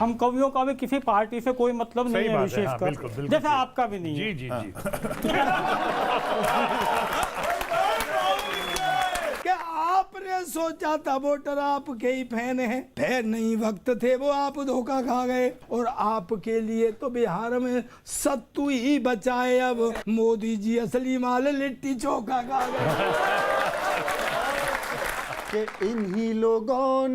हम कवियों का भी किसी पार्टी से कोई मतलब नहीं है विशेषकर, बिल्कुल, बिल्कुल, जैसे आपका भी नहीं है। जी। क्या आपने सोचा था वोटर आपके ही फैन हैं? फैन नहीं, वक्त थे वो, आप धोखा खा गए। और आपके लिए तो बिहार में सत्तू ही बचाए, अब मोदी जी असली माल लिट्टी चोखा खा गए। कि इन्हीं लोगों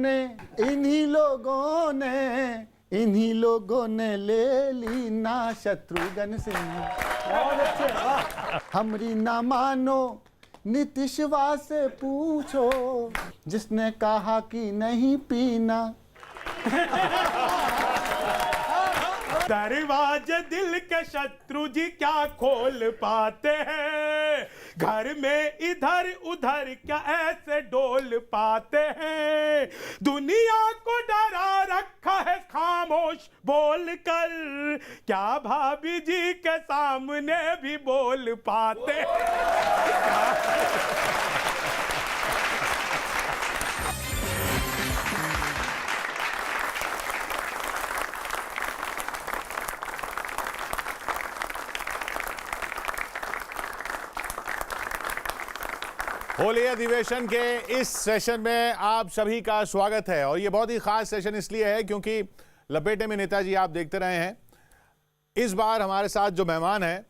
ने ले ली ना शत्रुघ्न सिन्हा। हमरी ना मानो नीतीशवा से पूछो, जिसने कहा कि नहीं पीना। दरवाजे दिल के शत्रु जी क्या खोल पाते हैं, घर में इधर उधर क्या ऐसे डोल पाते हैं। दुनिया को डरा रखा है खामोश बोलकर, क्या भाभी जी के सामने भी बोल पाते हैं। होली अधिवेशन के इस सेशन में आप सभी का स्वागत है। और ये बहुत ही खास सेशन इसलिए है क्योंकि लपेटे में नेताजी आप देखते रहे हैं। इस बार हमारे साथ जो मेहमान हैं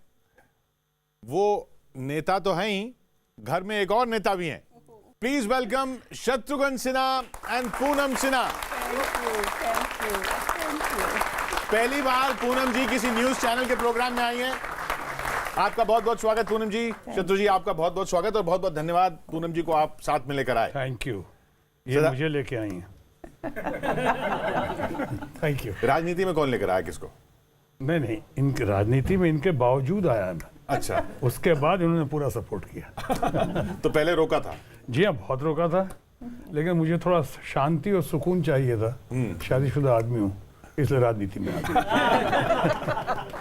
वो नेता तो हैं ही, घर में एक और नेता भी हैं। Please welcome Shatrughan Sinha and Poonam Sinha. पहली बार पूनम जी किसी न्यूज चैनल के प्रोग्राम में आई हैं। आपका बहुत बहुत स्वागत पूनम जी। शत्रु जी आपका बहुत बहुत स्वागत और बहुत बहुत धन्यवाद पूनम जी को आप साथ में लेकर आए। थैंक यू, ये मुझे लेके आई हैं। Thank you. राजनीति में कौन लेकर आया किसको? नहीं, इनके राजनीति में इनके बावजूद आया मैं। अच्छा, उसके बाद इन्होंने पूरा सपोर्ट किया। तो पहले रोका था? जी हाँ, बहुत रोका था, लेकिन मुझे थोड़ा शांति और सुकून चाहिए था। शादीशुदा आदमी हूँ, इसलिए राजनीति में आ गया।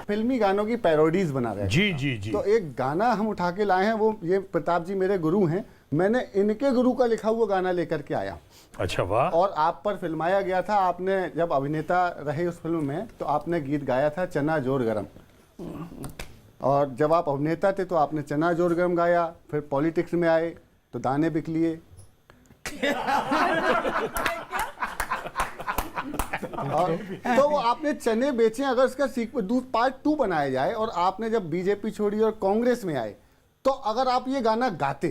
फिल्मी गानों की पैरोडीज बना रहे हैं। जी। तो एक गाना हम उठा के लाए हैं, वो ये प्रताप जी मेरे गुरु हैं, मैंने इनके गुरु का लिखा हुआ गाना लेकर के आया। अच्छा, वाह। और आप पर फिल्माया गया था। आपने जब अभिनेता रहे उस फिल्म में तो आपने गीत गाया था चना जोर गरम। और जब आप अभिनेता थे तो आपने चना जोर गरम गाया। फिर पॉलिटिक्स में आए तो दाने बिक लिए। और तो वो आपने चने बेचे। अगर इसका पार्ट 2 बनाया जाए, और आपने जब बीजेपी छोड़ी और कांग्रेस में आए, तो अगर आप ये गाना गाते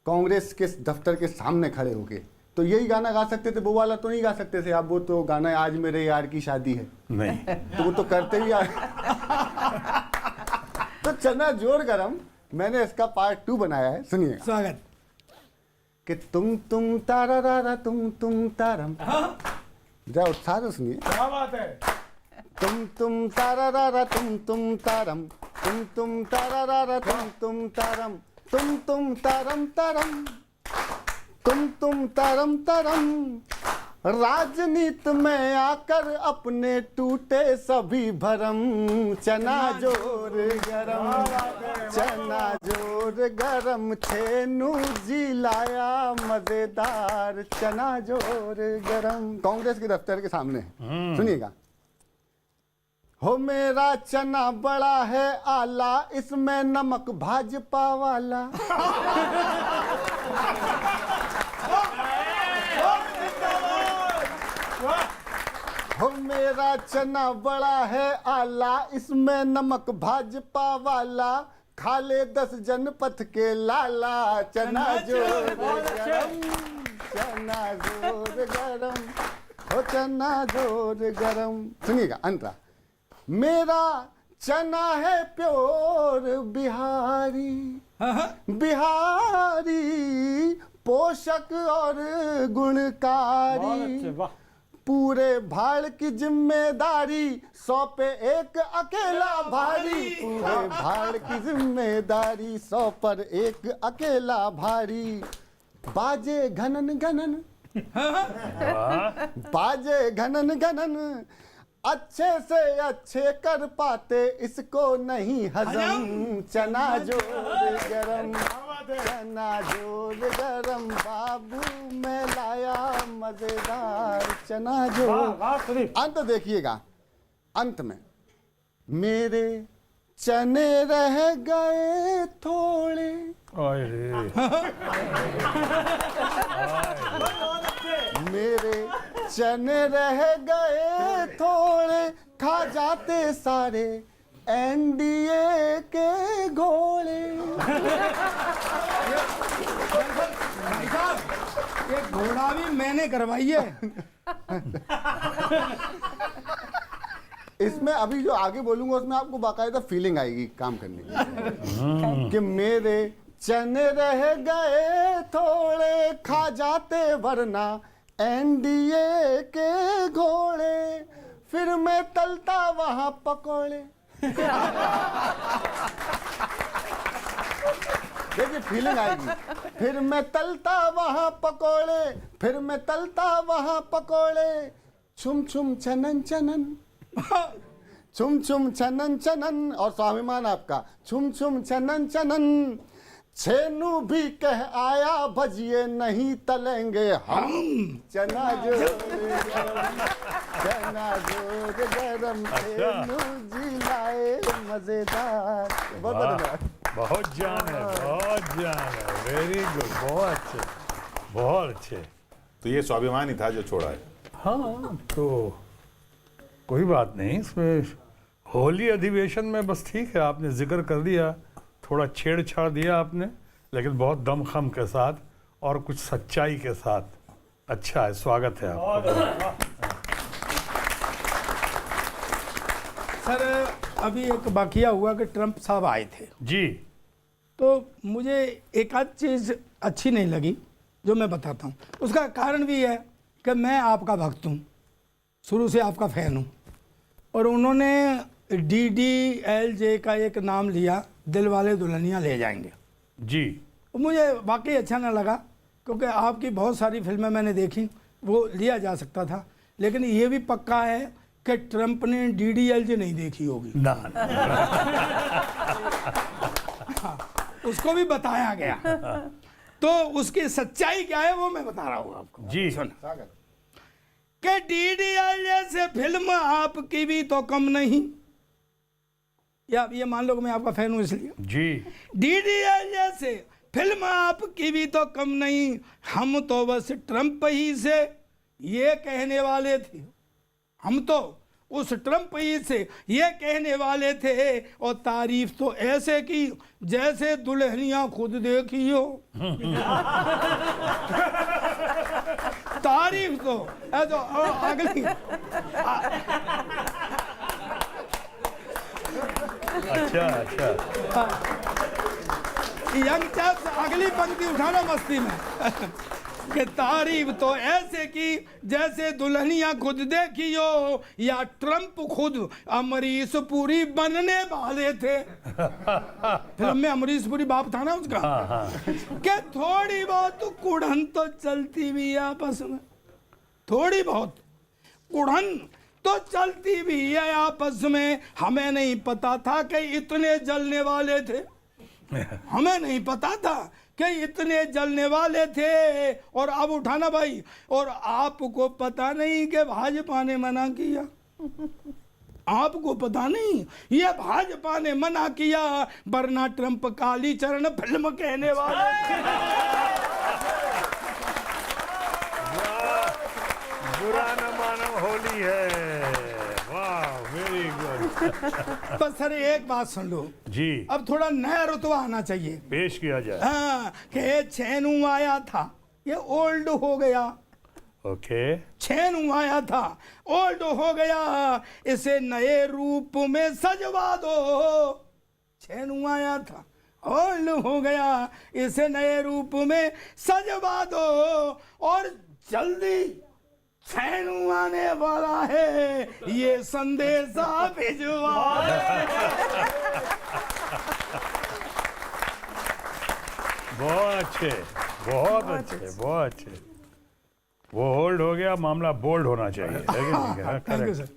कांग्रेस के दफ्तर के सामने खड़े होके, तो यही गाना गा सकते थे। वो वाला तो नहीं गा सकते थे आप। वो तो गाना आज मेरे यार की शादी है, नहीं तो वो तो करते ही तो चना जोर गरम मैंने इसका पार्ट 2 बनाया है, सुनिए। स्वागत। कि तुम तारा रा तुम तारम। जरा उत्साह से सुनिए। क्या बात है। तुम तारा रा तुम तारम, तुम तारा रा तुम तारम, तुम तारम तारम, तुम तारम तारम। राजनीति में आकर अपने टूटे सभी भरम। चना जोर गरम, चना जोर गरम, छेनू जी लाया मजेदार चना जोर गरम। कांग्रेस के दफ्तर के सामने सुनिएगा। हो मेरा चना बड़ा है आला, इसमें नमक भाजपा वाला। हो मेरा चना बड़ा है आला, इसमें नमक भाजपा वाला। खा ले 10 जनपथ के लाला। चना जोर गरम, चना जोर गरम, हो चना जोर गरम। सुनिएगा अंतरा। मेरा चना है प्योर बिहारी, बिहारी पोषक और गुणकारी। पूरे भाड़ की जिम्मेदारी सौंपे एक अकेला भारी। पूरे भाड़ की जिम्मेदारी 100 पर एक अकेला भारी। बाजे घनन घनन, बाजे घनन घनन, अच्छे से अच्छे कर पाते इसको नहीं हजम। चना जोर गरम, बात है। चना जोर गरम बाबू मैं लाया मजेदार चना जोर। वाह वाह सुदीप। अंत देखिएगा, अंत में मेरे चने रह गए थोड़े। अरे मेरे चने रह गए थोड़े खा जाते सारे एनडीए के घोड़े। भाई साहब, ये घोड़ा भी मैंने करवाई है। इसमें अभी जो आगे बोलूंगा उसमें आपको बाकायदा फीलिंग आएगी काम करने की कि मेरे चने रह गए थोड़े खा जाते वरना एनडीए के घोड़े फिर मैं तलता वहां पकोड़े। देखिए फीलिंग आएगी। फिर मैं तलता वहां पकोड़े, फिर मैं तलता वहां पकोड़े, छुम छुम छनन छनन छुम छुम छनन छनन। और स्वाभिमान आपका छुम छुम छनन छनन। छेनू भी कह आया भजिए नहीं तलेंगे हम चना जोर गरम छेनू जी लाए मजेदार। बहुत धन्यवाद। बहुत जान है, बहुत जान है। वेरी गुड, बहुत अच्छे, बहुत अच्छे। तो ये स्वाभिमान ही था जो छोड़ा है। हाँ तो कोई बात नहीं, इसमें होली अधिवेशन में बस ठीक है, आपने जिक्र कर दिया, थोड़ा छेड़छाड़ दिया आपने, लेकिन बहुत दमखम के साथ और कुछ सच्चाई के साथ। अच्छा है, स्वागत है आपका। सर अभी एक वाकया हुआ कि ट्रंप साहब आए थे, जी तो मुझे एक आध चीज़ अच्छी नहीं लगी जो मैं बताता हूँ। उसका कारण भी है कि मैं आपका भक्त हूँ, शुरू से आपका फ़ैन हूँ, और उन्होंने DDLJ का एक नाम लिया, दिल वाले दुल्हनिया ले जाएंगे। जी मुझे वाकई अच्छा ना लगा, क्योंकि आपकी बहुत सारी फिल्में मैंने देखी, वो लिया जा सकता था, लेकिन ये भी पक्का है कि ट्रंप ने DDLJ नहीं देखी होगी। ना उसको भी बताया गया, तो उसकी सच्चाई क्या है वो मैं बता रहा हूँ आपको। जी कि DDLJ से फिल्म आपकी भी तो कम नहीं, या ये मान लो कि मैं आपका फैन हूँ इसलिए। जी DDLJ से फिल्म आपकी भी तो कम नहीं, हम तो बस ट्रंप ही से ये कहने वाले थे, हम तो उस ट्रंप ही से ये कहने वाले थे, और तारीफ तो ऐसे की जैसे दुल्हनिया खुद देखी हो। तारीफ तो ऐसा अगली अच्छा अच्छा। यंगस्टर्स अगली पंक्ति उठाना मस्ती में कि तारीफ तो ऐसे की जैसे दुल्हनिया खुद देखी हो, या ट्रंप खुद अमरीश पुरी बनने वाले थे। फिल्म में अमरीश पुरी बाप था ना उसका। कि थोड़ी बहुत कुढ़न तो चलती भी है आपस में, थोड़ी बहुत कुढ़न तो चलती भी है आपस में। हमें नहीं पता था कि इतने जलने वाले थे, हमें नहीं पता था कि इतने जलने वाले थे। और अब उठाना भाई, और आपको पता नहीं कि भाजपा ने मना किया, आपको पता नहीं ये भाजपा ने मना किया, वरना ट्रंप कालीचरण फिल्म कहने वाले थे। बुरा न मानो होली है। वाह वेरी गुड। बस सर एक बात सुन लो जी, अब थोड़ा नया रुतबा आना चाहिए। पेश किया जाए। हाँ कि छेनू आया था, ये ओल्ड हो गया। ओके, छेनू आया था, ओल्ड हो गया, इसे नए रूप में सजवा दो। छेनू आया था, ओल्ड हो गया, इसे नए रूप में सजवा दो, और जल्दी छेनू आने वाला है, ये संदेशा भिजवा दे। बहुत अच्छे, बहुत अच्छे, बहुत अच्छे। वो होल्ड हो गया, मामला बोल्ड होना चाहिए। Thank you sir.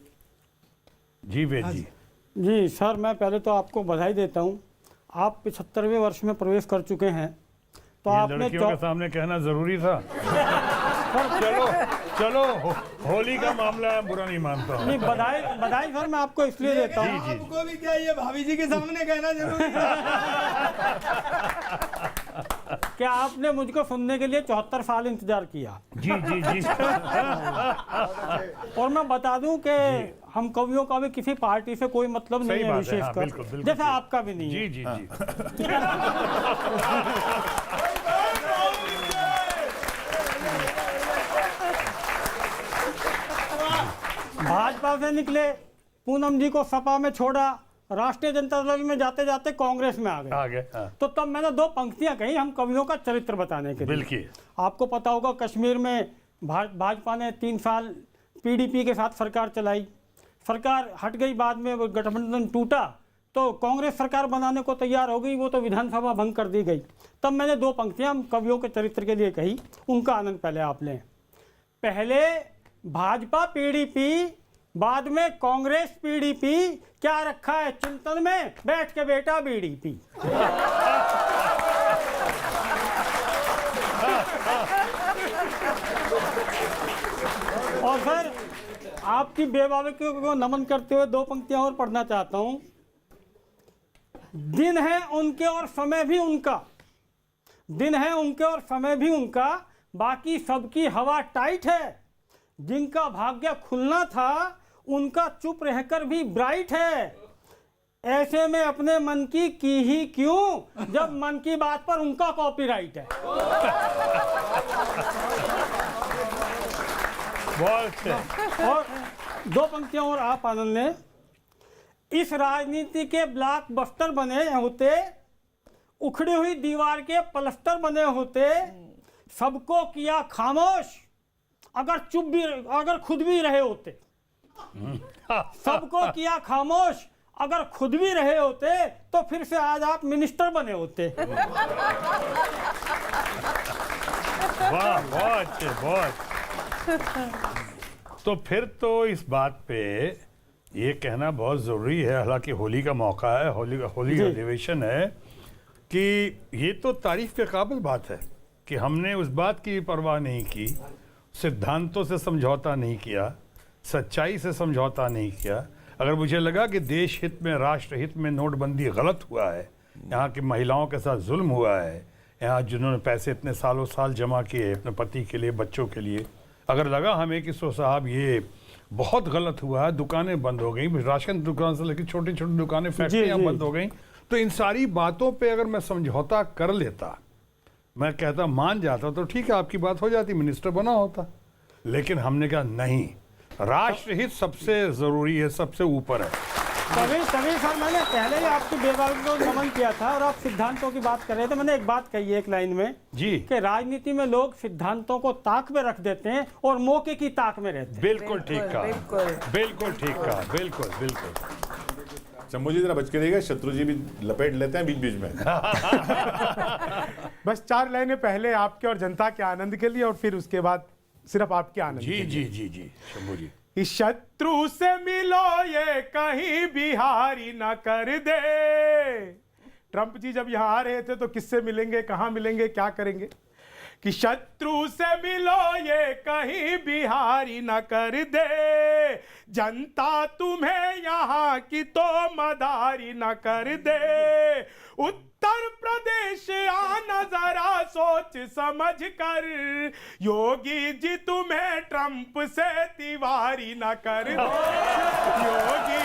जी वेद जी। जी सर, मैं पहले तो आपको बधाई देता हूँ। आप 75वें वर्ष में प्रवेश कर चुके हैं तो ये आपने लड़कियों के सामने कहना जरूरी था। चलो चलो होली का मामला है, बुरा नहीं मानता हूँ। नहीं, बधाई बधाई सर, मैं आपको इसलिए देता हूँ। आपको भी क्या ये भाभी जी के सामने कहना जरूरी था? कि आपने मुझको सुनने के लिए 74 साल इंतजार किया। जी जी जी। और मैं बता दूं कि हम कवियों का भी किसी पार्टी से कोई मतलब सही नहीं है बात है, विशेष हाँ, कर, बिल्कुल, बिल्कुल, जैसा जी। आपका भी नहीं है। जी जी जी। भाजपा से निकले, पूनम जी को सपा में छोड़ा, राष्ट्रीय जनता दल में जाते जाते कांग्रेस में आ गए। आ गए, हाँ। तो तब मैंने 2 पंक्तियां कही हम कवियों का चरित्र बताने के लिए। बिल्कुल। आपको पता होगा कश्मीर में भाजपा ने 3 साल पीडीपी के साथ सरकार चलाई, सरकार हट गई, बाद में वो गठबंधन टूटा तो कांग्रेस सरकार बनाने को तैयार हो गई, वो तो विधानसभा भंग कर दी गई। तब मैंने 2 पंक्तियां हम कवियों के चरित्र के लिए कही, उनका आनंद पहले आप लें। पहले भाजपा पीडीपी, बाद में कांग्रेस पीडीपी, क्या रखा है चिंतन में बैठ के बेटा बीडीपी। और सर आपकी बेबाकी को नमन करते हुए 2 पंक्तियां और पढ़ना चाहता हूं। दिन है उनके और समय भी उनका, दिन है उनके और समय भी उनका, बाकी सबकी हवा टाइट है। जिनका भाग्य खुलना था उनका चुप रहकर भी ब्राइट है। ऐसे में अपने मन की ही क्यों, जब मन की बात पर उनका कॉपीराइट है। बहुत अच्छे। और 2 पंक्तियां और आप आनंद लें। इस राजनीति के ब्लॉकबस्टर बने होते, उखड़ी हुई दीवार के पलस्तर बने होते, सबको किया खामोश, अगर खुद भी रहे होते। सबको किया खामोश, अगर खुद भी रहे होते तो फिर से आज आप मिनिस्टर बने होते। वाह, बहुत अच्छे, बहुत। तो फिर तो इस बात पे ये कहना बहुत ज़रूरी है, हालांकि होली का मौका है, होली का अधिवेशन है, कि ये तो तारीफ के काबिल बात है कि हमने उस बात की परवाह नहीं की, सिद्धांतों से समझौता नहीं किया, सच्चाई से समझौता नहीं किया। अगर मुझे लगा कि देश हित में, राष्ट्र हित में नोटबंदी गलत हुआ है, यहाँ की महिलाओं के साथ जुल्म हुआ है, यहाँ जिन्होंने पैसे इतने सालों साल जमा किए अपने पति के लिए, बच्चों के लिए, अगर लगा हमें कि सो साहब ये बहुत गलत हुआ है, दुकानें बंद हो गई, राशन दुकान से लेकर छोटी छोटी दुकानें, फैक्ट्रियाँ बंद हो गई, तो इन सारी बातों पे अगर मैं समझौता कर लेता, मैं कहता मान जाता, तो ठीक है आपकी बात हो जाती, मिनिस्टर बना होता। लेकिन हमने कहा नहीं, राष्ट्रहित सबसे जरूरी है, सबसे ऊपर है। तभी सर मैंने पहले ही आपकी बेबाकी को नमन किया था और आप सिद्धांतों की बात कर रहे थे। मैंने एक बात कही है एक लाइन में जी, कि राजनीति में लोग सिद्धांतों को ताक में रख देते हैं और मौके की ताक में रहते हैं। बिल्कुल ठीक कहा, बिल्कुल ठीक कहा, बिल्कुल बिल्कुल। शंभू जी जरा बच के रहिएगा, शत्रु जी भी लपेट लेते हैं बीच बीच में। बस 4 लाइनें पहले आपके और जनता के आनंद के लिए और फिर उसके बाद सिर्फ आपके आनंद जी के जी लिए। जी जी शंभू जी। कि शत्रु से मिलो ये कहीं बिहारी ना कर दे। ट्रंप जी जब यहाँ आ रहे थे तो किससे मिलेंगे, कहाँ मिलेंगे, क्या करेंगे? कि शत्रु से मिलो ये कहीं बिहारी न कर दे, जनता तुम्हें यहाँ की तो मदारी न कर दे। उत्तर प्रदेश आना जरा सोच समझ कर, योगी जी तुम्हें ट्रंप से तिवारी न कर दे। योगी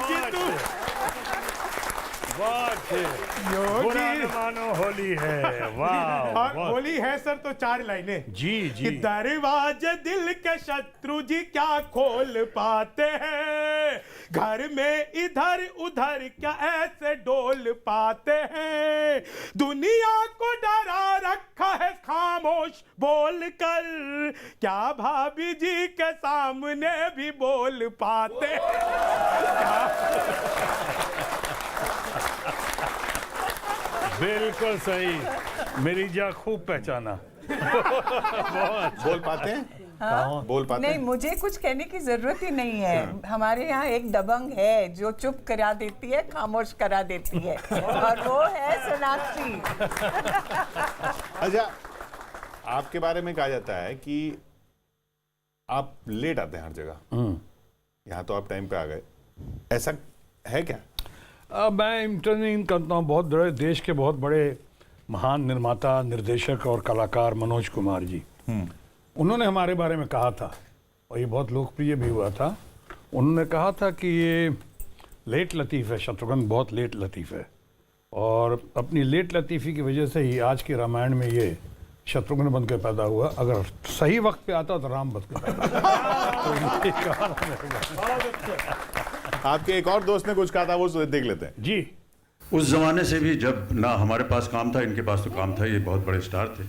जी तुम योगी मानो होली है। वाह, और होली है सर तो 4 लाइनें जी कि जी। दरवाजे दिल के शत्रु जी क्या खोल पाते हैं, घर में इधर उधर क्या ऐसे डोल पाते हैं। दुनिया को डरा रखा है खामोश बोल कर, क्या भाभी जी के सामने भी बोल पाते हैं। बिल्कुल सही, मेरी जा खूब पहचाना। बहुत बोल पाते हैं बोल पाते नहीं, हैं? मुझे कुछ कहने की जरूरत ही नहीं है। हमारे यहाँ एक दबंग है जो चुप करा देती है, खामोश करा देती है, और वो है सोनाक्षी। अच्छा, आपके बारे में कहा जाता है कि आप लेट आते हैं हर जगह, यहाँ तो आप टाइम पे आ गए, ऐसा है क्या? मैं इंटरव्यू करता हूँ बहुत बड़े देश के बहुत बड़े महान निर्माता, निर्देशक और कलाकार मनोज कुमार जी। उन्होंने हमारे बारे में कहा था, और ये बहुत लोकप्रिय भी हुआ था। उन्होंने कहा था कि ये लेट लतीफ़ है, शत्रुघ्न बहुत लेट लतीफ़ है, और अपनी लेट लतीफ़ी की वजह से ही आज के रामायण में ये शत्रुघ्न बन के पैदा हुआ। अगर सही वक्त पे आता तो राम बन के पैदा हुआ। तो ये कहा। आपके एक और दोस्त ने कुछ कहा था, वो देख लेते हैं। जी, उस ज़माने से भी जब ना हमारे पास काम था, इनके पास तो काम था, ये बहुत बड़े स्टार थे,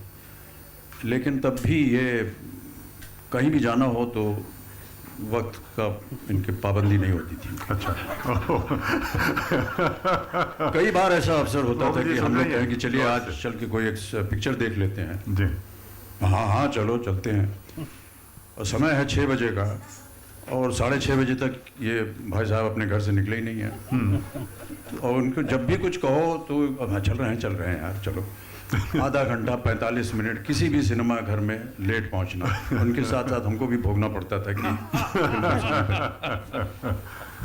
लेकिन तब भी ये कहीं भी जाना हो तो वक्त का इनके पाबंदी नहीं होती थी। अच्छा। कई बार ऐसा अवसर होता था कि हम लोग कहें कि चलिए आज चल के कोई एक पिक्चर देख लेते हैं। जी हाँ हाँ, चलो चलते हैं। और समय है 6 बजे का, और 6:30 बजे तक ये भाई साहब अपने घर से निकले ही नहीं है। और उनको जब भी कुछ कहो तो हाँ चल रहे हैं यार, चलो। आधा घंटा 45 मिनट किसी भी सिनेमा घर में लेट पहुंचना, उनके साथ साथ हमको भी भोगना पड़ता था कि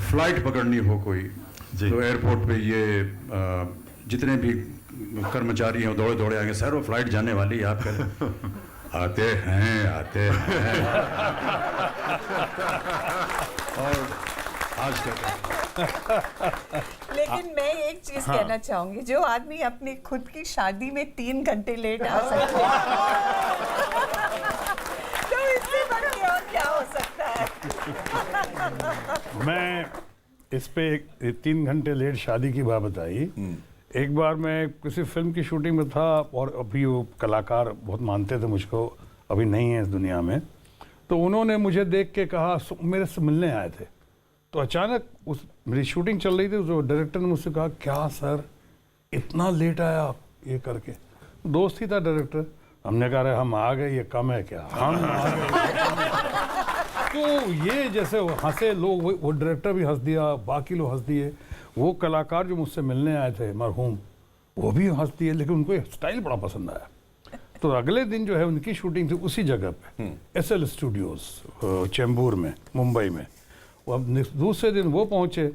फ्लाइट पकड़नी हो कोई तो एयरपोर्ट पे ये जितने भी कर्मचारी हैं दौड़े दौड़े आएंगे, सर वो फ्लाइट जाने वाली है, आप कहें आते हैं। और आज लेकिन मैं एक चीज कहना चाहूंगी, जो आदमी अपनी खुद की शादी में 3 घंटे लेट आ सकता है, तो इससे बढ़ के और क्या हो सकता है। मैं इस पे 3 घंटे लेट शादी की बात बताई। एक बार मैं किसी फिल्म की शूटिंग में था, और अभी वो कलाकार बहुत मानते थे मुझको, अभी नहीं है इस दुनिया में, तो उन्होंने मुझे देख के कहा, मेरे से मिलने आए थे। तो अचानक उस मेरी शूटिंग चल रही थी, जो डायरेक्टर ने मुझसे कहा, क्या सर इतना लेट आया आप, ये करके। दोस्त ही था डायरेक्टर, हमने कहा अरे हम आ गए, ये कम है क्या, हम आ गए। तो ये जैसे हंसे लोग, वो डायरेक्टर भी हंस दिया, बाकी लोग हंस दिए, वो कलाकार जो मुझसे मिलने आए थे मरहूम, वो भी हंस दिए, लेकिन उनको ये स्टाइल बड़ा पसंद आया। तो अगले दिन जो है उनकी शूटिंग थी उसी जगह पे, SL स्टूडियोज चेंबूर में, मुंबई में। वो अब दूसरे दिन वो पहुँचे,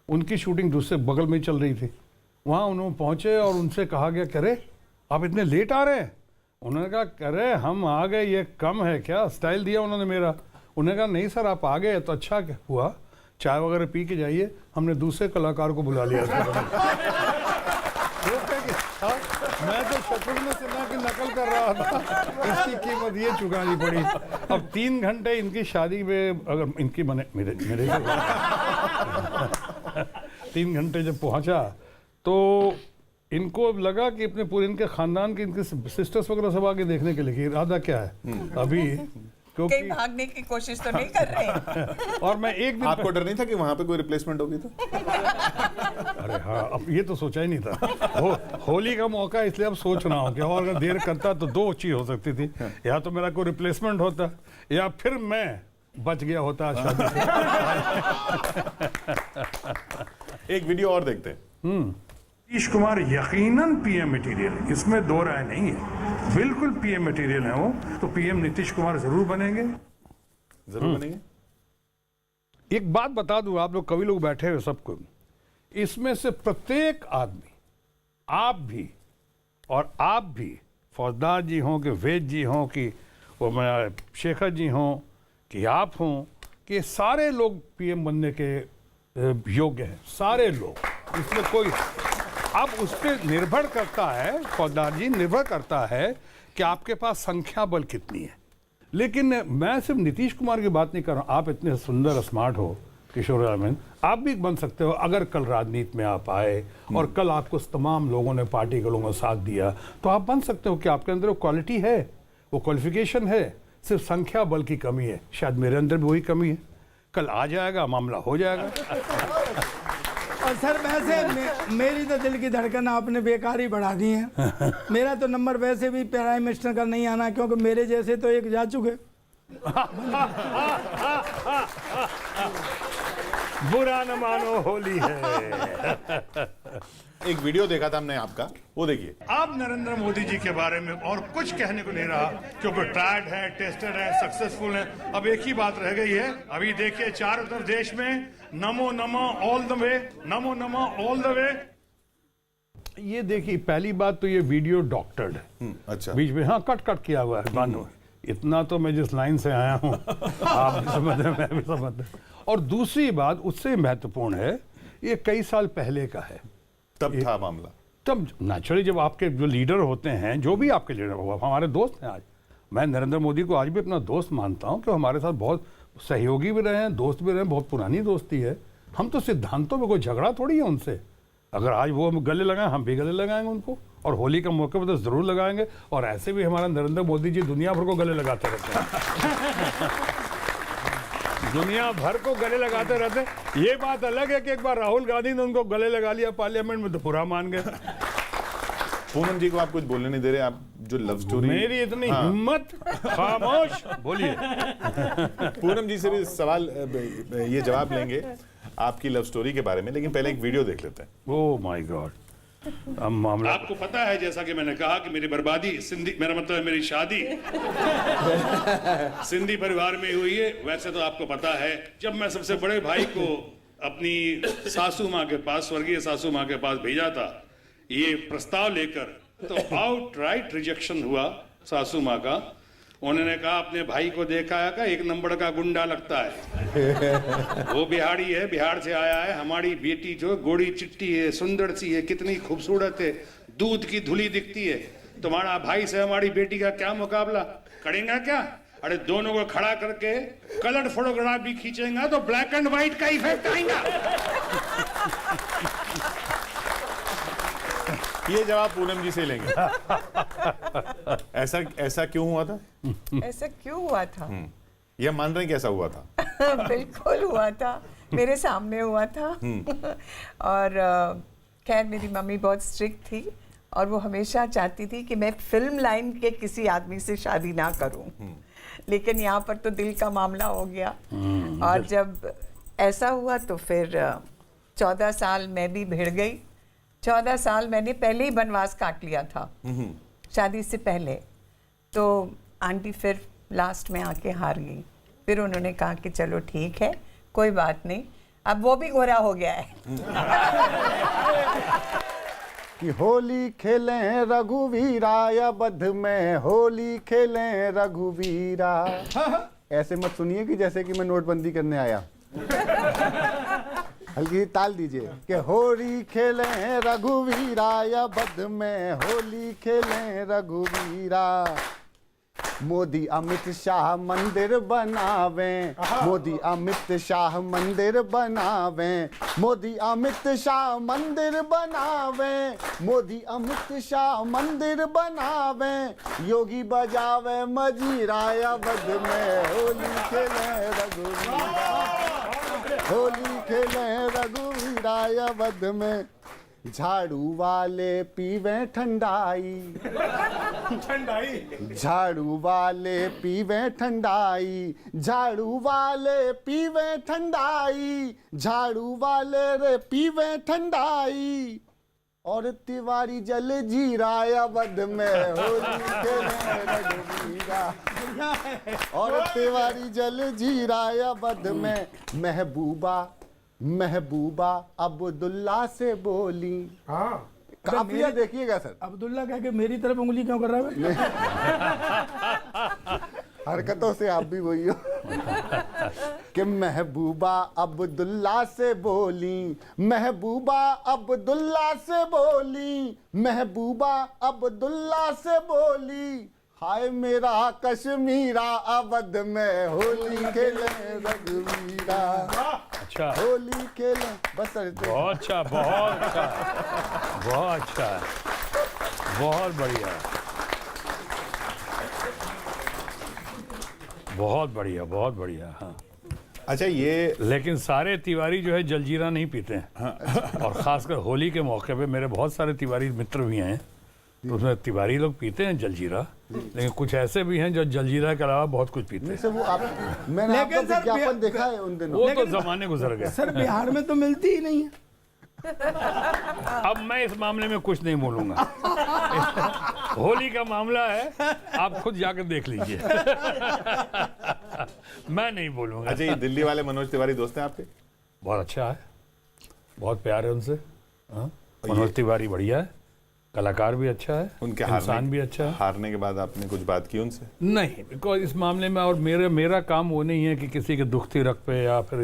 उनकी शूटिंग दूसरे बगल में ही चल रही थी। वहाँ उन्होंने पहुँचे और उनसे कहा गया, करे आप इतने लेट आ रहे हैं? उन्होंने कहा, करे हम आ गए, ये कम है क्या? स्टाइल दिया उन्होंने मेरा। उन्होंने कहा, नहीं सर आप आ गए तो अच्छा हुआ, चाय वगैरह पी के जाइए, हमने दूसरे कलाकार को बुला लिया मैं तो शत्रुघ्न सिन्हा की नकल कर रहा था, इसकी कीमत ये चुकानी पड़ी। अब 3 घंटे इनकी शादी में, अगर इनकी मेरे 3 घंटे जब पहुंचा तो इनको लगा कि अपने पूरे इनके खानदान के, इनके सिस्टर्स वगैरह सब आगे देखने के लिए, कि इरादा क्या है अभी, क्योंकि कहीं भागने की कोशिश तो नहीं कर रहे हैं। और मैं एक दिन, आपको डर नहीं था कि वहां पे कोई रिप्लेसमेंट होगी? तो अरे हाँ, अब ये तो सोचा ही नहीं था। होली का मौका, इसलिए अब सोच रहा हूँ कि और अगर देर करता तो 2 चीज हो सकती थी, या तो मेरा कोई रिप्लेसमेंट होता, या फिर मैं बच गया होता शादी से। एक वीडियो और देखते हैं। नीतीश कुमार यकीनन पीएम मटेरियल, इसमें 2 राय नहीं है, बिल्कुल पीएम मटेरियल है वो। तो पीएम नीतीश कुमार जरूर बनेंगे, जरूर बनेंगे। एक बात बता दूं, आप लोग कवि लोग बैठे हुए सबको, इसमें से प्रत्येक आदमी, आप भी और आप भी, फौजदार जी हों कि वेद जी हों कि वो शेखर जी हों कि आप हों, कि सारे लोग पीएम बनने के योग्य हैं, सारे लोग। इसमें कोई, अब उस पर निर्भर करता है, फौजदार जी, निर्भर करता है कि आपके पास संख्या बल कितनी है। लेकिन मैं सिर्फ नीतीश कुमार की बात नहीं कर रहा हूँ, आप इतने सुंदर स्मार्ट हो किशोर अरविंद, आप भी बन सकते हो अगर कल राजनीति में आप आए और कल आपको तमाम लोगों ने, पार्टी के लोगों ने साथ दिया, तो आप बन सकते हो कि आपके अंदर वो क्वालिटी है, वो क्वालिफिकेशन है, सिर्फ संख्या बल की कमी है। शायद मेरे अंदर भी वही कमी है, कल आ जाएगा, मामला हो जाएगा। और सर वैसे मेरी तो दिल की धड़कन आपने बेकार ही बढ़ा दी है। मेरा तो नंबर वैसे भी प्राइम मिनिस्टर का नहीं आना, क्योंकि मेरे जैसे तो एक जा चुके, बुरा न मानो होली है। एक वीडियो देखा था हमने आपका, वो देखिए। अब नरेंद्र मोदी जी के बारे में और कुछ कहने को नहीं रहा, क्योंकि ट्राइड है, टेस्टेड है, सक्सेसफुल है। अब एक ही बात रह गई है। अभी देखिए चारों तरफ देश में Namo Namo all the way, Namo Namo all the way. ये देखिए, पहली बात तो ये वीडियो डॉक्टर्ड है। अच्छा, बीच में हाँ कट कट किया हुआ है बानो। इतना तो मैं जिस लाइन से आया हूँ आप भी समझ रहे, मैं भी समझ रहा। और दूसरी बात उससे महत्वपूर्ण है, ये कई साल पहले का है। तब था मामला। तब नेचुरली जब आपके जो लीडर होते हैं, जो भी आपके लीडर हो, हमारे दोस्त हैं आज। मैं नरेंद्र मोदी को आज भी अपना दोस्त मानता हूं कि हमारे साथ बहुत सहयोगी भी रहे हैं, दोस्त भी रहे हैं, बहुत पुरानी दोस्ती है। हम तो सिद्धांतों में कोई झगड़ा थोड़ी है उनसे। अगर आज वो गले लगाएं, हम भी गले लगाएंगे उनको, और होली के मौके पर तो जरूर लगाएंगे। और ऐसे भी हमारा नरेंद्र मोदी जी दुनिया भर को गले लगाते रहते हैं। दुनिया भर को गले लगाते रहते। ये बात अलग है कि एक बार राहुल गांधी ने उनको गले लगा लिया पार्लियामेंट में तो पूरा मान गए। पूनम जी को आप कुछ बोलने नहीं दे रहे, आप जो लव स्टोरी। मेरी इतनी हिम्मत, खामोश, बोलिए। पूनम जी से भी सवाल, ये जवाब लेंगे आपकी लव स्टोरी के बारे में, लेकिन पहले एक वीडियो देख लेते हैं। Oh my God. अब मामला आपको पता है, जैसा कि मैंने कहा कि मेरी बर्बादी सिंधी, मेरा मतलब है मेरी शादी सिंधी परिवार में हुई है। वैसे तो आपको पता है, जब मैं सबसे बड़े भाई को अपनी सासू माँ के पास, स्वर्गीय सासू माँ के पास भेजा था ये प्रस्ताव लेकर, तो आउटराइट रिजेक्शन हुआ सासू माँ का। उन्होंने कहा अपने भाई को देखा है का एक नंबर का गुंडा लगता है। वो बिहारी है, बिहार से आया है। हमारी बेटी जो गोड़ी चिट्टी है, सुंदर सी है, कितनी खूबसूरत है, दूध की धुली दिखती है। तुम्हारा भाई से हमारी बेटी का क्या मुकाबला करेगा क्या? अरे दोनों को खड़ा करके कलर फोटोग्राफ भी खींचेगा तो ब्लैक एंड व्हाइट का इफेक्ट आएगा। ये जवाब पूनम जी से लेंगे। ऐसा क्यों हुआ था? ऐसा क्यों हुआ था? ये मान रहे हैं कि ऐसा हुआ था? बिल्कुल हुआ था, मेरे सामने हुआ था। और खैर मेरी मम्मी बहुत स्ट्रिक्ट थी और वो हमेशा चाहती थी कि मैं फिल्म लाइन के किसी आदमी से शादी ना करूं। लेकिन यहाँ पर तो दिल का मामला हो गया। और जब ऐसा हुआ तो फिर 14 साल मैं भी भिड़ गई। 14 साल मैंने पहले ही वनवास काट लिया था शादी से पहले। तो आंटी फिर लास्ट में आके हार गई। फिर उन्होंने कहा कि चलो ठीक है, कोई बात नहीं, अब वो भी गोरा हो गया है। कि होली खेलें रघुवीरा या बध में होली खेलें रघुवीरा। ऐसे मत सुनिए कि जैसे कि मैं नोटबंदी करने आया। हल्की ताल दीजिए कि होली खेलें रघुवीरा या बध में होली खेलें रघुवीरा। मोदी अमित शाह मंदिर बनावें, मोदी अमित शाह मंदिर बनावें, मोदी अमित शाह मंदिर बनावें, मोदी अमित शाह मंदिर बनावें। योगी बजावे मजीरा या बध में होली खेलें रघुवीरा, होली खेलें रघुवीरा या बध में। झाड़ू वाले पीवे ठंडाई, झाड़ू वाले पीवे ठंडाई, झाड़ू वाले पीवे ठंडाई, झाड़ू वाले रे पीवे ठंडाई। और तिवारी जल जीरा या बध में होली खेलें रघुवीरा, और तिवारी जल जीरा या बध में। महबूबा महबूबा अब्दुल्ला से बोली। हाँ काफिया देखिएगा सर। अब्दुल्ला कह के मेरी तरफ उंगली क्यों कर रहा है? हरकतों से आप भी वही हो। कि महबूबा अब्दुल्ला से बोली, महबूबा अब्दुल्ला से बोली, महबूबा अब्दुल्ला से बोली। हाय मेरा कश्मीरा अवध में होली खेलें रघुवीरा। अच्छा, होली खेलें बस। बहुत अच्छा, बहुत अच्छा, बहुत अच्छा, बहुत बढ़िया, बहुत बढ़िया, बहुत बढ़िया। हाँ अच्छा, ये लेकिन सारे तिवारी जो है जलजीरा नहीं पीते हैं। हाँ। और खासकर होली के मौके पे मेरे बहुत सारे तिवारी मित्र भी हैं तो उसमें तिवारी लोग पीते हैं जलजीरा, लेकिन कुछ ऐसे भी हैं जो जलजीरा के अलावा बहुत कुछ पीते हैं। सर वो आप मैंने लेकिन आपका सर, विज्ञापन देखा है उन दिनों। वो तो जमाने गुजर गए। सर बिहार में तो मिलती ही नहीं है। अब मैं इस मामले में कुछ नहीं बोलूंगा। होली का मामला है, आप खुद जाकर देख लीजिए। मैं नहीं बोलूंगा। अच्छा, ये दिल्ली वाले मनोज तिवारी दोस्त हैं आपके? बहुत अच्छा है, बहुत प्यार है उनसे। हाँ? मनोज तिवारी बढ़िया है, कलाकार भी अच्छा है, उनके इंसान भी अच्छा है। हारने के बाद आपने कुछ बात की उनसे? नहीं, बिकॉज इस मामले में और मेरा काम वो नहीं है कि किसी के दुख रख पे या फिर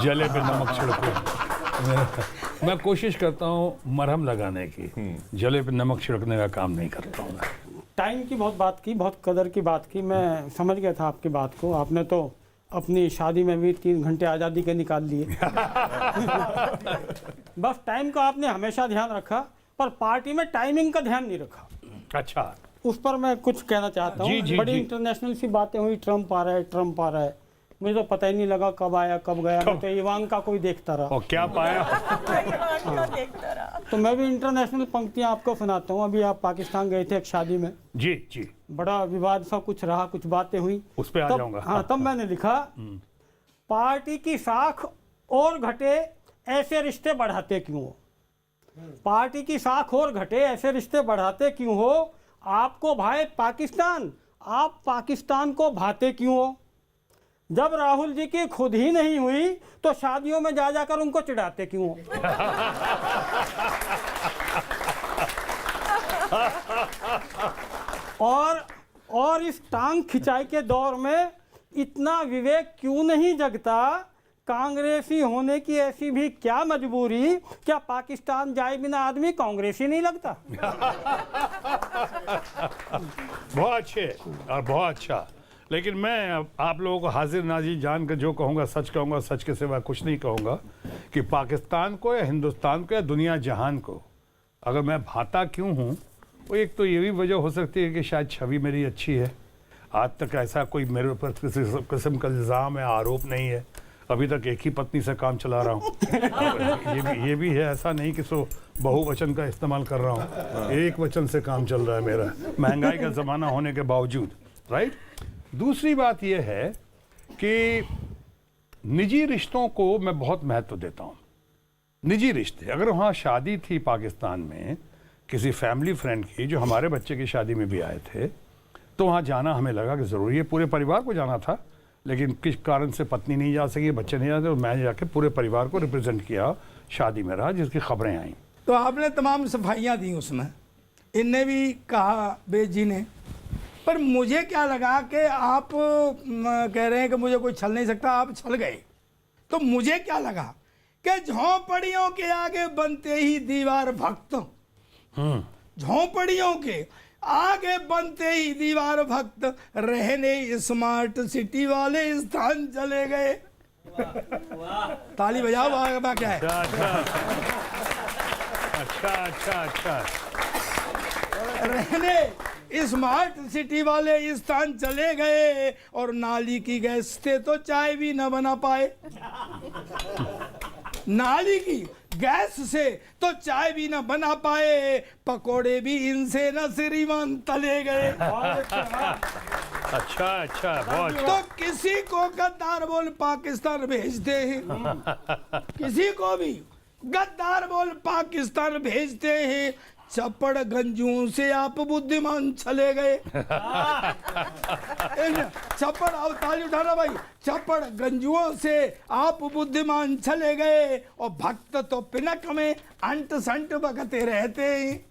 जले पे नमक छिड़को। मैं कोशिश करता हूँ मरहम लगाने की, जले पे नमक छिड़कने का काम नहीं करता हूँ मैं। टाइम की बहुत बात की, बहुत कदर की बात की, मैं समझ गया था आपकी बात को। आपने तो अपनी शादी में भी 3 घंटे आज़ादी के निकाल लिए। बस टाइम का आपने हमेशा ध्यान रखा, पर पार्टी में टाइमिंग का ध्यान नहीं रखा। अच्छा, उस पर मैं कुछ कहना चाहता जी, हूँ। जी, बड़ी जी। इंटरनेशनल सी बातें हुई, ट्रम्प आ रहा है। मुझे तो पता ही नहीं लगा कब आया कब गया। मैं तो इवांका को ही देखता रहा। और क्या पाया? देखता रहा। तो मैं भी इंटरनेशनल पंक्तियाँ आपको सुनाता हूँ। अभी आप पाकिस्तान गए थे एक शादी में, जी जी, बड़ा विवाद सा कुछ रहा, कुछ बातें हुई, उस पे आ जाऊंगा। हाँ, तब मैंने लिखा, पार्टी की साख और घटे ऐसे रिश्ते बढ़ाते क्यों हो? पार्टी की साख और घटे ऐसे रिश्ते बढ़ाते क्यों हो? आपको भाए पाकिस्तान, आप पाकिस्तान को भाते क्यों हो? जब राहुल जी की खुद ही नहीं हुई तो शादियों में जा जाकर उनको चिढ़ाते क्यों हो? और इस टांग खिंचाई के दौर में इतना विवेक क्यों नहीं जगता? कांग्रेसी होने की ऐसी भी क्या मजबूरी? क्या पाकिस्तान जाए बिना आदमी कांग्रेसी नहीं लगता? बहुत अच्छे और बहुत अच्छा। लेकिन मैं आप लोगों को हाजिर नाजिर जान कर जो कहूँगा सच कहूँगा, सच के सिवा कुछ नहीं कहूँगा कि पाकिस्तान को या हिंदुस्तान को या दुनिया जहान को अगर मैं भाता क्यों हूँ, वो एक तो ये भी वजह हो सकती है कि शायद छवि मेरी अच्छी है। आज तक ऐसा कोई मेरे ऊपर किसी किस्म का इल्ज़ाम या आरोप नहीं है। अभी तक एक ही पत्नी से काम चला रहा हूँ। ये भी है, ऐसा नहीं कि सो बहुवचन का इस्तेमाल कर रहा हूँ, एक वचन से काम चल रहा है मेरा, महंगाई का ज़माना होने के बावजूद। राइट। दूसरी बात यह है कि निजी रिश्तों को मैं बहुत महत्व देता हूँ। निजी रिश्ते, अगर वहाँ शादी थी पाकिस्तान में किसी फैमिली फ्रेंड की, जो हमारे बच्चे की शादी में भी आए थे, तो वहाँ जाना हमें लगा कि ज़रूरी है। पूरे परिवार को जाना था, लेकिन किस कारण से पत्नी नहीं जा सकी, बच्चे नहीं जाते, और मैं जाके पूरे परिवार को रिप्रेजेंट किया, शादी में रहा, जिसकी खबरें आई। तो आपने तमाम सफाइयाँ दी उसमें, इनने भी कहा बेद जी ने, पर मुझे क्या लगा कि आप कह रहे हैं कि मुझे कोई छल नहीं सकता, आप छल गए। तो मुझे क्या लगा कि झोंपड़ियों के आगे बनते ही दीवार भक्त, झोंपड़ियों के आगे बनते ही दीवार भक्त, रहने स्मार्ट सिटी वाले स्थान चले गए। ताली बजाओ, वाह क्या है। अच्छा। रहने स्मार्ट सिटी वाले स्थान चले गए, और नाली की गैस से तो चाय भी न बना पाए। नाली की गैस से तो चाय भी न बना पाए, पकोड़े भी इनसे न श्रीमान तले गए। अच्छा, बहुत। तो किसी को गद्दार बोल पाकिस्तान भेजते हैं, किसी को भी गद्दार बोल पाकिस्तान भेजते हैं। चप्पड़ गंजुओं से आप बुद्धिमान चले गए। चप्पड़, अब ताली उठाना भाई। चप्पड़ गंजुओं से आप बुद्धिमान चले गए, और भक्त तो पिनक में अंट संट बगते रहते हैं।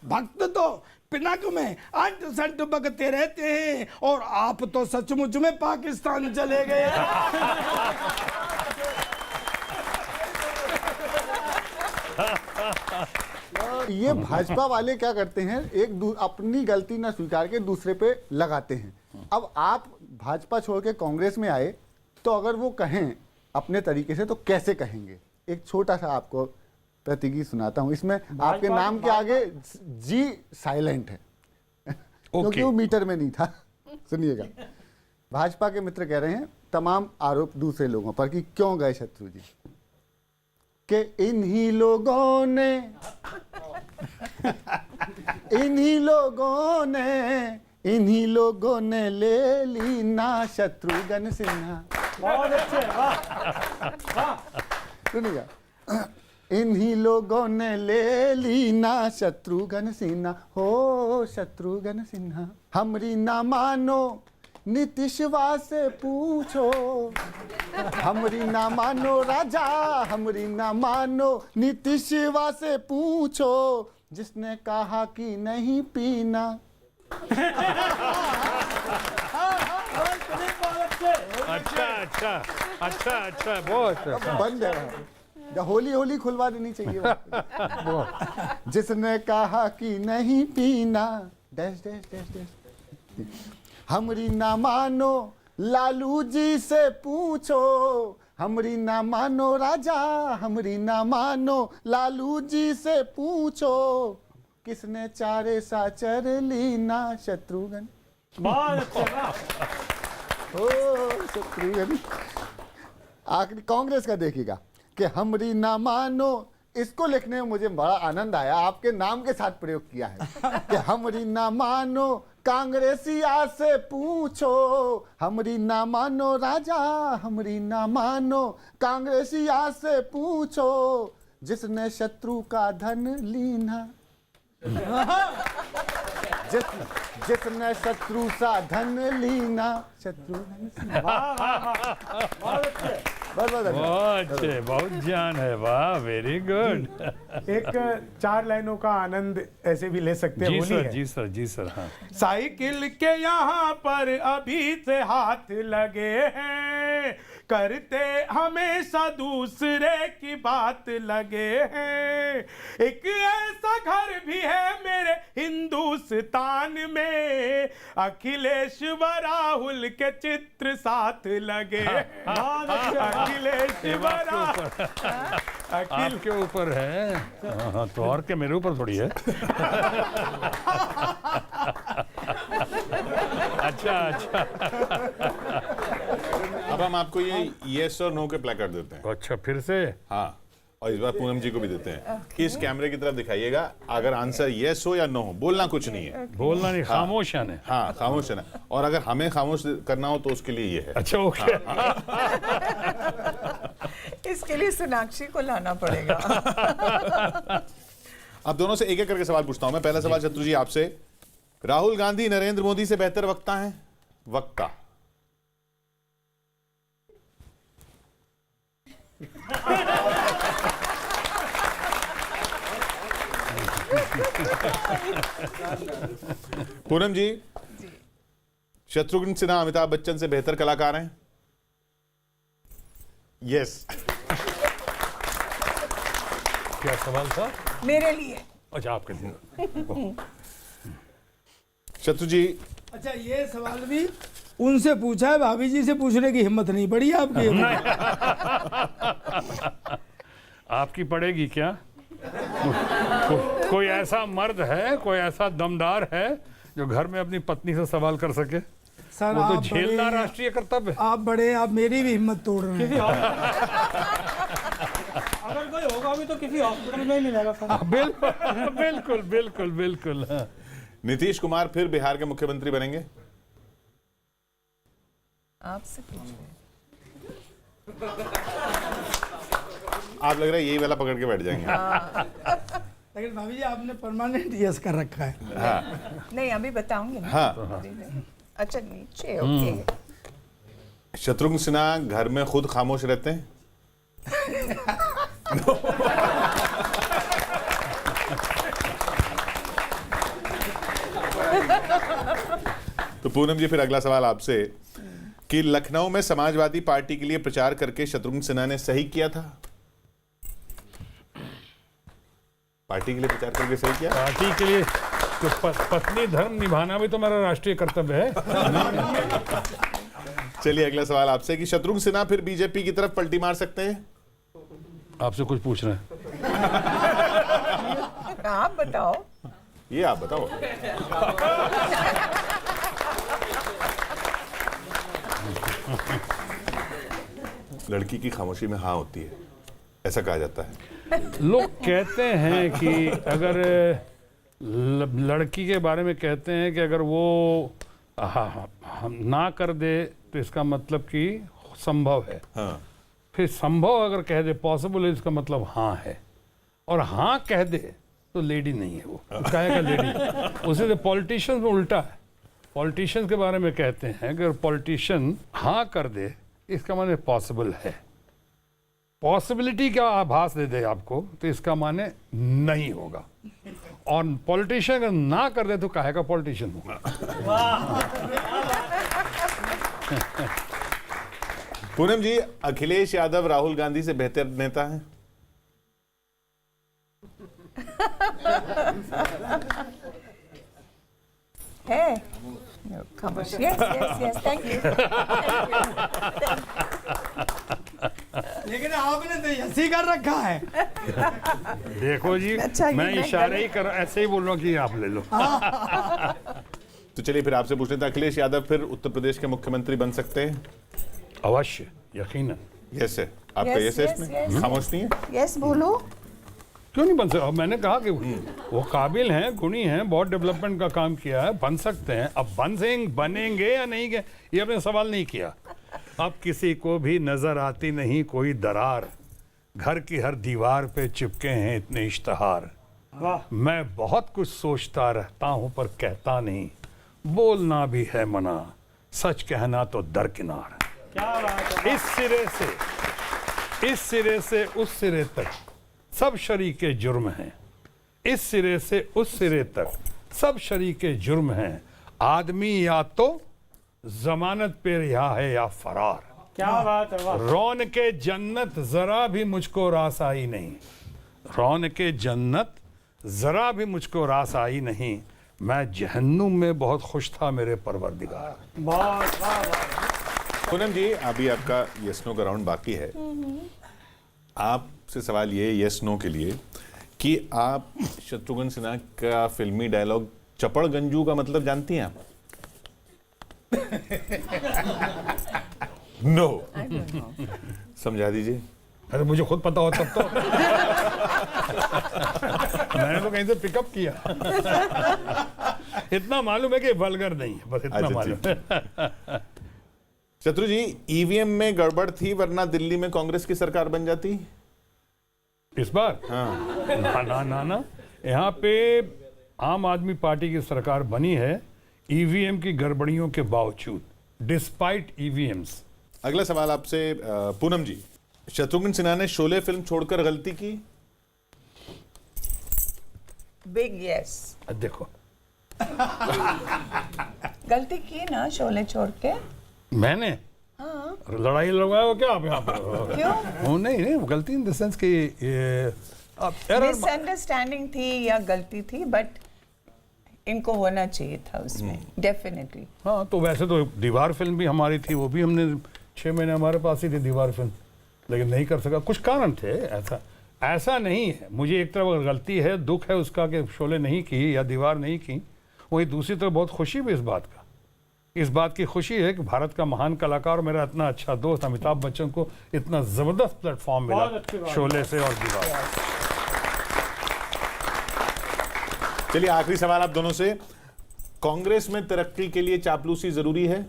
भक्त तो पिनक में अंट संट बगते रहते हैं, और आप तो सचमुच में पाकिस्तान चले गए। ये भाजपा वाले क्या करते हैं, अपनी गलती ना स्वीकार के दूसरे पे लगाते हैं। अब आप भाजपा छोड़ के कांग्रेस में आए, तो अगर वो कहें अपने तरीके से तो कैसे कहेंगे? एक छोटा सा आपको प्रतिज्ञा सुनाता हूं। इसमें आपके नाम के आगे जी साइलेंट है, क्योंकि वो मीटर में नहीं था। सुनिएगा, भाजपा के मित्र कह रहे हैं तमाम आरोप दूसरे लोगों पर कि क्यों गए शत्रु जी, कि इन्हीं लोगों ने इन्हीं लोगों ने ले ली ना शत्रुघ्न सिन्हा। बहुत अच्छे, वाह वाह। सुनिएगा, इन्हीं लोगों ने ले ली ना शत्रुघ्न सिन्हा, हो शत्रुघ्न सिन्हा। हमरी ना मानो नीतीशवा से पूछो, हमरी ना मानो राजा, हमरी ना मानो नीतीशवा से पूछो, जिसने कहा कि नहीं पीना। अच्छा अच्छा अच्छा अच्छा, बहुत बंद है, होली होली खुलवा देनी चाहिए। जिसने कहा कि नहीं पीना, डैश डैश डैश डैश। हमरी ना मानो लालू जी से पूछो, हमरी ना मानो राजा, हमरी ना मानो लालू जी से पूछो, किसने चारे साचर ली ना शत्रुघ्न। बहुत अच्छे, वाह। ओ शत्रुघ्न। आखिरी कांग्रेस का देखिएगा कि हमरी ना मानो, इसको लिखने में मुझे बड़ा आनंद आया, आपके नाम के साथ प्रयोग किया है कि हमरी ना मानो कांग्रेसिया से पूछो, हमरी ना मानो राजा, हमरी ना मानो कांग्रेसिया से पूछो, जिसने शत्रु का धन लीना। जिसने शत्रु सा धन लीना, शत्रु बहुत अच्छे, बहुत जान है, वाह, वेरी गुड। एक 4 लाइनों का आनंद ऐसे भी ले सकते हैं। जी होली सर, है। जी सर, जी सर। हाँ, साइकिल के यहाँ पर अभी से हाथ लगे हैं, करते हमेशा दूसरे की बात लगे हैं। एक ऐसा घर भी है मेरे हिंदुस्तान में, अखिलेश व राहुल के चित्र साथ लगे हैं। अखिलेश व राहुल आपके ऊपर है। हाँ, तो और के मेरे ऊपर थोड़ी है। अच्छा अच्छा। अब हम आपको ये यस और नो के प्लेकार्ड देते हैं। अच्छा, फिर से। हाँ, और इस बार पूनम जी को भी देते हैं। इस कैमरे की तरफ दिखाइएगा, अगर आंसर यस हो या नो हो, बोलना कुछ नहीं है। बोलना नहीं, खामोश आने। हाँ, खामोश है ना। और अगर हमें खामोश करना हो तो उसके लिए ये है। अच्छा, ओके। इसके लिए सोनाक्षी को लाना पड़ेगा। अब दोनों से एक एक करके सवाल पूछता हूं मैं। पहला सवाल शत्रु जी आपसे, राहुल गांधी नरेंद्र मोदी से बेहतर वक्ता हैं? वक्ता। पूनम जी, शत्रुघ्न सिन्हा अमिताभ बच्चन से बेहतर कलाकार हैं? यस। क्या सवाल था? मेरे लिए। अच्छा, आपके लिए। शत्रु जी, अच्छा, ये सवाल भी उनसे पूछा है, भाभी जी से पूछने की हिम्मत नहीं पड़ी आपकी। आपकी पड़ेगी क्या? कोई ऐसा मर्द है, कोई ऐसा दमदार है जो घर में अपनी पत्नी से सवाल कर सके? सर, वो तो आप झेलना बड़े- राष्ट्रीय कर्तव्य है। आप बड़े, आप मेरी भी हिम्मत तोड़ रहे हैं। अगर कोई होगा भी तो किसी हॉस्पिटल में ही मिलेगा सर। बिल्कुल बिल्कुल बिल्कुल बिल्कुल। हाँ। नीतीश कुमार फिर बिहार के मुख्यमंत्री बनेंगे? आपसे पूछिए। आप लग रहा है यही वाला पकड़ के बैठ जाएंगे। लेकिन भाभी जी, आपने परमानेंट यस कर रखा है। नहीं, अभी बताऊंगी ना। हाँ। अच्छा, नीचे, ओके। शत्रुघ्न सिन्हा घर में खुद खामोश रहते हैं? तो पूनम जी, फिर अगला सवाल आपसे कि लखनऊ में समाजवादी पार्टी के लिए प्रचार करके शत्रुघ्न सिन्हा ने सही किया था? पार्टी के लिए प्रचार करके सही किया? पार्टी के लिए तो पत्नी धर्म निभाना भी तो मेरा राष्ट्रीय कर्तव्य है। चलिए, अगला सवाल आपसे कि शत्रुघ्न सिन्हा फिर बीजेपी की तरफ पलटी मार सकते हैं? आपसे कुछ पूछ रहे हैं? आप बताओ। ये आप बताओ। लड़की की खामोशी में हाँ होती है, ऐसा कहा जाता है। लोग कहते हैं कि अगर लड़की के बारे में कहते हैं कि अगर वो ना कर दे तो इसका मतलब कि संभव है। हाँ। फिर संभव अगर कह दे पॉसिबल है, इसका मतलब हाँ है। और हाँ कह दे तो लेडी नहीं है वो, कहेगा लेडी। उसे तो पॉलिटिशियन में उल्टा है। पॉलिटिशियन के बारे में कहते हैं कि अगर पॉलिटिशियन हाँ कर दे इसका माने पॉसिबल है। पॉसिबिलिटी का आभास दे दे आपको तो इसका माने नहीं होगा। और पॉलिटिशियन अगर ना कर दे तो कहेगा पॉलिटिशियन होगा। पूनम जी, अखिलेश यादव राहुल गांधी से बेहतर नेता है? है खामोश। Yes yes yes, thank you. लेकिन आपने तो ऐसे कर रखा है। देखो जी, अच्छा, ये मैं मैं इशारे ही कर ऐसे ही बोल रहा हूँ कि आप ले लो। तो चलिए फिर आपसे पूछ लेते हैं, अखिलेश यादव फिर उत्तर प्रदेश के मुख्यमंत्री बन सकते हैं? अवश्य, यकीनन। यस है आपका? Yes, यस है yes, इसमें? yes. खामोश नहीं है? यस बोलो। क्यों नहीं बन सकते? अब मैंने कहा कि वो काबिल हैं, गुणी हैं, बहुत डेवलपमेंट का काम किया है, बन सकते हैं। अब बनेंगे या नहीं गए ये आपने सवाल नहीं किया। अब किसी को भी नजर आती नहीं कोई दरार, घर की हर दीवार पे चिपके हैं इतने इश्तहार। वाह। मैं बहुत कुछ सोचता रहता हूं पर कहता नहीं, बोलना भी है मना, सच कहना तो दरकिनार। क्या बात है। इस सिरे से उस सिरे तक सब शरीके जुर्म हैं। इस सिरे से उस सिरे तक सब शरीके जुर्म हैं। आदमी या तो जमानत पे रिहा है या फरार। क्या बात है। वाह। रौनके जन्नत जरा भी मुझको रास आई नहीं। रौनके जन्नत जरा भी मुझको रास आई नहीं। मैं जहन्नुम में बहुत खुश था मेरे परवरदिगार। बहुत वाह वाह। पूनम जी, अभी आपका यस नो का राउंड बाकी है। आपसे सवाल ये यस नो के लिए कि आप शत्रुघ्न सिन्हा का फिल्मी डायलॉग चपड़ गंजू का मतलब जानती हैं आप? नो। समझा दीजिए। अरे मुझे खुद पता हो तब तो। मैंने तो कहीं से पिकअप किया। इतना मालूम है कि वल्गर नहीं है, बस इतना अच्छा, मालूम है। शत्रु जी, ईवीएम में गड़बड़ थी वरना दिल्ली में कांग्रेस की सरकार बन जाती? इस बार हाँ। ना यहाँ पे आम आदमी पार्टी की सरकार बनी है ईवीएम की गड़बड़ियों के बावजूद, डिस्पाइट ईवीएम्स। अगला सवाल आपसे पूनम जी, शत्रुघ्न सिन्हा ने शोले फिल्म छोड़कर गलती की? Big yes. देखो गलती की ना शोले छोड़ के। मैंने हाँ। लड़ाई लड़वाया हो क्या आप यहाँ पर? क्यों? वो नहीं गलती इन द सेंस कि मिसअंडरस्टैंडिंग थी या गलती थी, बट इनको होना चाहिए था उसमें डेफिनेटली। हाँ, तो वैसे तो दीवार फिल्म भी हमारी थी, वो भी हमने 6 महीने हमारे पास ही थी दीवार फिल्म, लेकिन नहीं कर सका, कुछ कारण थे। ऐसा नहीं है। मुझे एक तरफ अगर गलती है, दुख है उसका कि शोले नहीं की या दीवार नहीं की, वही दूसरी तरफ बहुत खुशी भी इस बात की खुशी है कि भारत का महान कलाकार, मेरा इतना अच्छा दोस्त अमिताभ बच्चन को इतना जबरदस्त प्लेटफॉर्म मिला शोले से और दीवार। चलिए आखिरी सवाल आप दोनों से, कांग्रेस में तरक्की के लिए चापलूसी जरूरी है?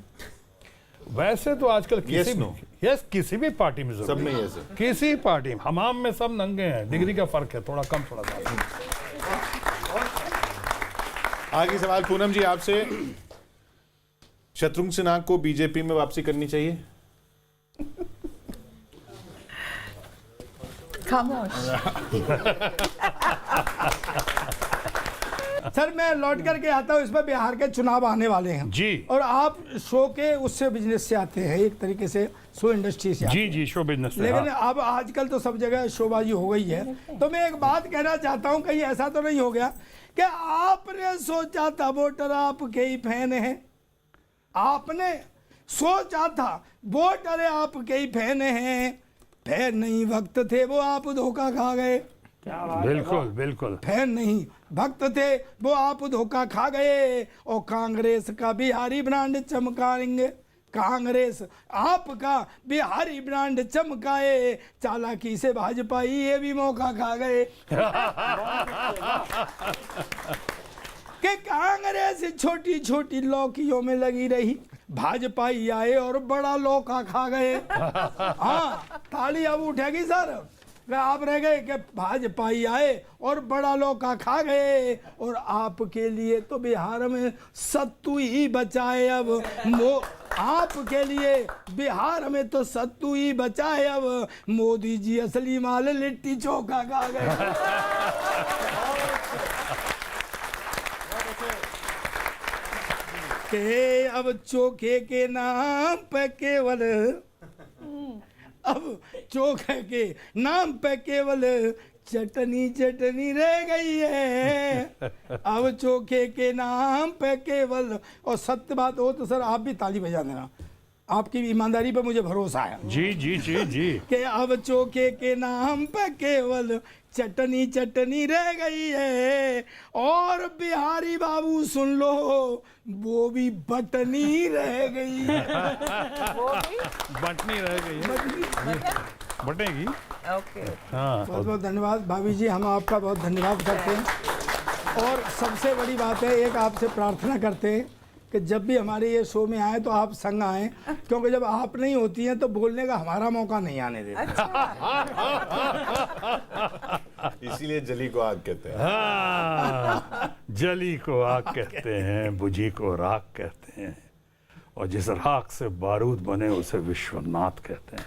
वैसे तो आजकल किसी भी पार्टी में सब में yes है। किसी पार्टी में हमाम में सब नंगे हैं, डिग्री का फर्क है, थोड़ा कम थोड़ा ज्यादा। आखिरी सवाल पूनम जी आपसे, शत्रुघ्न सिन्हा को बीजेपी में वापसी करनी चाहिए? खामोश। सर मैं लौट करके आता हूँ, इस पर बिहार के चुनाव आने वाले हैं जी, और आप शो के उससे बिजनेस से आते हैं, एक तरीके से शो इंडस्ट्री से आते हैं। जी शो बिजनेस से। लेकिन हाँ। अब आजकल तो सब जगह शोबाजी हो गई है, तो मैं एक बात कहना चाहता हूँ, कहीं ऐसा तो नहीं हो गया कि आपने सोचा था वोटर आपके ही फैन हैं, आपने सोचा था वोटर आपके ही फैन हैं, फैन नहीं भक्त थे वो आप धोखा खा गए। बिल्कुल फैन नहीं भक्त थे वो आप धोखा खा गए, और कांग्रेस का बिहारी ब्रांड चमकाएंगे, कांग्रेस आपका बिहारी ब्रांड चमकाए, चालाकी से भाजपा ये भी मौका खा गए। कि कांग्रेस छोटी छोटी लौकियों में लगी रही, भाजपाई आए और बड़ा लौका खा गए। हाँ, ताली अब उठेगी सर। आप रह गए कि भाजपाई आए और बड़ा लौका खा गए, और आपके लिए तो बिहार में सत्तू ही बचाए अब आपके लिए बिहार में तो सत्तू ही बचाए अब, मोदी जी असली माल लिट्टी चोखा खा गए। के अब चोखे के नाम पे केवल, अब चोखे के नाम पे केवल चटनी चटनी रह गई है। अब चोखे के नाम पे केवल, और सत्य बात हो तो सर आप भी ताली बजा देना, आपकी ईमानदारी पे मुझे भरोसा है। जी जी जी जी। कि अब चोखे के नाम पे केवल चटनी चटनी रह गई है, और बिहारी बाबू सुन लो वो भी बटनी रह गई है। बटनी रह गई है, बटेगी। ओके। हाँ, बहुत बहुत धन्यवाद भाभी जी, हम आपका बहुत धन्यवाद करते हैं। और सबसे बड़ी बात है, एक आपसे प्रार्थना करते हैं कि जब भी हमारे ये शो में आए तो आप संग आएं, क्योंकि जब आप नहीं होती हैं तो बोलने का हमारा मौका नहीं आने देते। इसीलिए जली को आग कहते हैं। हाँ, जली को आग कहते हैं, बुझी को राख कहते हैं, और जिस राख से बारूद बने उसे विश्वनाथ कहते हैं।